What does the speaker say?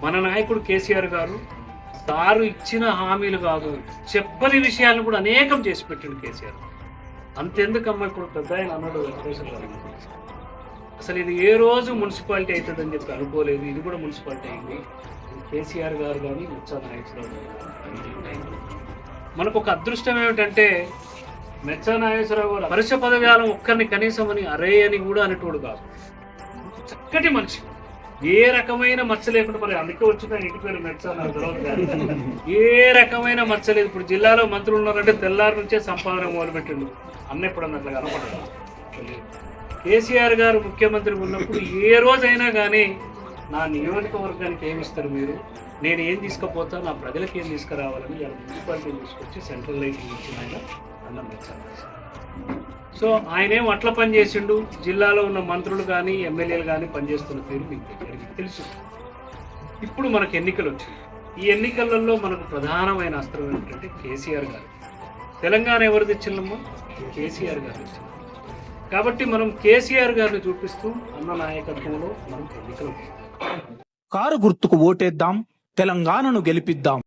మన నాయకుడు కేసీఆర్ గారు సారు ఇచ్చిన హామీలు కాదు, చెప్పని విషయాలను కూడా అనేకం చేసి పెట్టిండు కేసీఆర్. అంతెందుకమ్మా, ఇప్పుడు పెద్ద ఆయన అన్నాడు వెంకటేశ్వర గారు, అసలు ఇది ఏ రోజు మున్సిపాలిటీ అవుతుందని చెప్పి అనుకోలేదు, ఇది కూడా మున్సిపాలిటీ అయింది. కేసీఆర్ గారు కానీ మెచ్చా నాగేశ్వరరావు గారు. మనకు ఒక అదృష్టం ఏమిటంటే మెచ్చా నాగేశ్వరరావు గారు పరుష పదవ్యాలం ఒక్కరిని కనీసం అని అరే అని కూడా అనేటోడు కాదు. చక్కటి మనిషి, ఏ రకమైన మచ్చ లేకుండా, మరి అందుకే వచ్చిన ఇంటి పేరు మెచ్చా నాగేశ్వరరావు గారు. ఏ రకమైన మచ్చ లేదు. ఇప్పుడు జిల్లాలో మంత్రులు ఉన్నారంటే తెల్లారి నుంచే సంపాదన మొదలుపెట్టిండు. అన్న ఎప్పుడు అన్నట్లుగా అనపడదు. కేసీఆర్ గారు ముఖ్యమంత్రి ఉన్నప్పుడు ఏ రోజైనా కానీ నా నియోజకవర్గానికి ఏమి ఇస్తారు మీరు, నేను ఏం తీసుకుపోతా, నా ప్రజలకు ఏం తీసుకురావాలని మున్సిపాలిటీని తీసుకొచ్చి సెంట్రల్ లైటింగ్ ఇచ్చిన ఆయన అన్నం తెచ్చాను. సో ఆయన ఏం అట్లా పనిచేసిండు, జిల్లాలో ఉన్న మంత్రులు కానీ ఎమ్మెల్యేలు కానీ పనిచేస్తున్న పేరు మీకు తెలుసు. ఇప్పుడు మనకు ఎన్నికలు వచ్చాయి. ఈ ఎన్నికలలో మనకు ప్రధానమైన అస్త్రం ఏంటంటే కేసీఆర్ గారు. తెలంగాణ ఎవరు తెచ్చినామో కేసీఆర్ గారు తెచ్చారు. కాబట్టి మనం కేసీఆర్ గారిని చూపిస్తూ అన్న నాయకత్వంలో మనం ఎన్నికలు కారు గుర్తుకు ఓటేద్దాం, తెలంగాణను గెలిపిద్దాం.